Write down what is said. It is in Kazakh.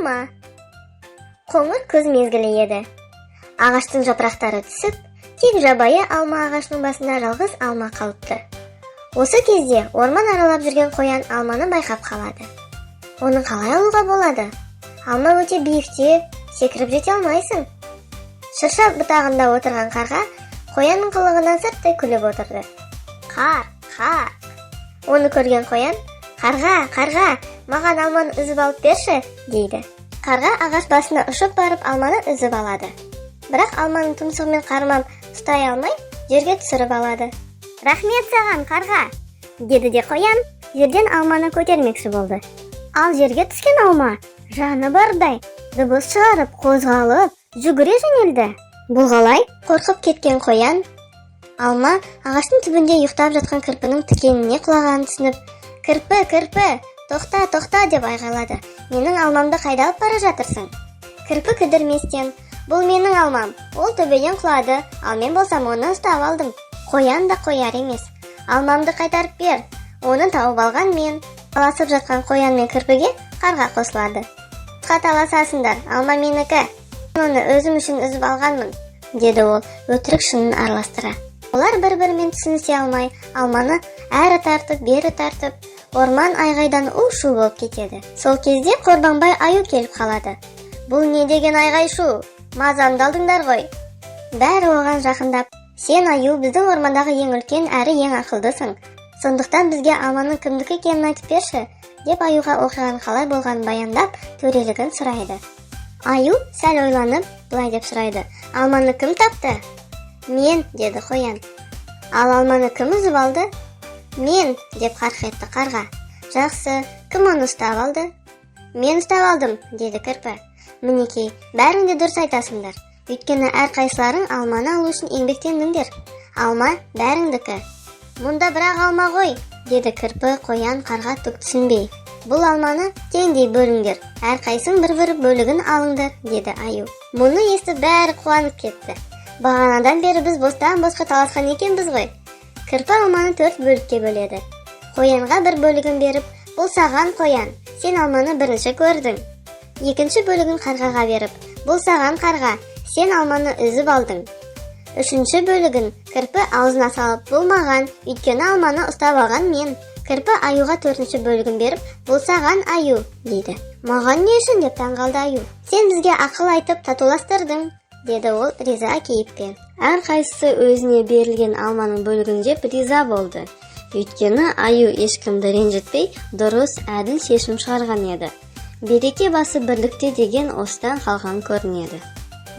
алма. Қоңыр күз мезгілі еді. Ағаштың жапырақтары түсіп, тек жабайы алма ағашының басында жалғыз алма қалыпты. Осы кезде орман аралап жүрген қоян алманы байқап қалады. Оны қалай алуға болады? Алма өте биікте, секіріп жете алмайсың. Шырша бұтағында отырған қарға қоянның қылығынан сырттай күліп отырды. Қар. Оны көрген қоян, қарға, маған алманы үзіп алып берші, дейді. Қарға ағаш басына ұшып барып алманы үзіп алады. Бірақ алманың тұмсығымен қармап ұстай алмай, жерге түсіріп алады. Рахмет саған, қарға, деді де қоян, жерден алманы көтермекші болды. Ал жерге түскен алма жаны бардай дыбыс шығарып, қозғалып, жүгіре жөнелді. Бұл қалай? Қорқып кеткен қоян алма ағаштың түбінде ұйықтап жатқан кірпінің тікеніне құлағанын түсініп, кірпі, тоқта деп айғайлады. Менің алмамды қайда алып бара жатырсың? Кірпі кідірместен, бұл менің алмам, ол төбеден құлады, ал мен болсам оны ұстап алдым. Қоян да қояр емес. Алмамды қайтарып бер, оны тауып алған мен. Таласып жатқан қоян мен кірпіге қарға қосылады. Таласасыңдар, алма менікі. Оны өзім үшін үзіп алғанмын, деді ол өтірік шынын араластыра. Олар бір-бірімен түсінісе алмай, алманы әрі тартып, бері тартып, орман айғайдан у-шу болып кетеді. Сол кезде Қорбаңбай Аю келіп қалады. Бұл не деген айғай-шу? Мазамды алдыңдар ғой. Бәрі оған жақындап, сен Аю біздің ормандағы ең үлкен әрі ең ақылдысың. Сондықтан бізге алманың кімдікі екенін айтып берші, деп Аюға оқиғаның қалай болғанын баяндап, төрелігін сұрайды. Аю сәл ойланып, былай деп сұрайды. Алманы кім тапты? Мен, деді қоян. Ал алманы кім үзіп алды? Мен, деп қарқ етті қарға. Жақсы, кім оны ұстап алды? Мен ұстап алдым, деді кірпі. Мінекей, бәрің де дұрыс айтасыңдар. Өйткені әрқайсыларың алманы алу үшін еңбектендіңдер. Алма бәріңдікі. Мұнда бірақ алма ғой, деді кірпі, қоян, қарға түк түсінбей. Бұл алманы теңдей бөліңдер, әрқайсың бір бөлігін алыңдар, деді Аю. Мұны естіп бәрі қуанып кетті. Бағанадан бері біз бостан-босқа таласқан екенбіз ғой. Кірпі алманы 4 бөлікке бөледі. Қоянға бір бөлігін беріп, бұл саған қоян, сен алманы бірінші көрдің. Екінші бөлігін қарғаға беріп, бұл саған қарға, сен алманы үзіп алдың. Үшінші бөлігін кірпі аузына салып, бұл маған, өйткені алманы ұстап алған мен. Кірпі Аюға 4-ші бөлігін беріп, бұл саған Аю, дейді. Маған не үшін деп таңғалды Аю. Сен бізге ақыл айтып татуластырдың, деді ол риза кейіппен. Әрқайсысы өзіне берілген алманың бөлігін жеп риза болды. Өйткені Аю ешкімді ренжітпей, дұрыс, әділ шешім шығарған еді. Береке басы бірлікте деген осыдан қалған көрінеді.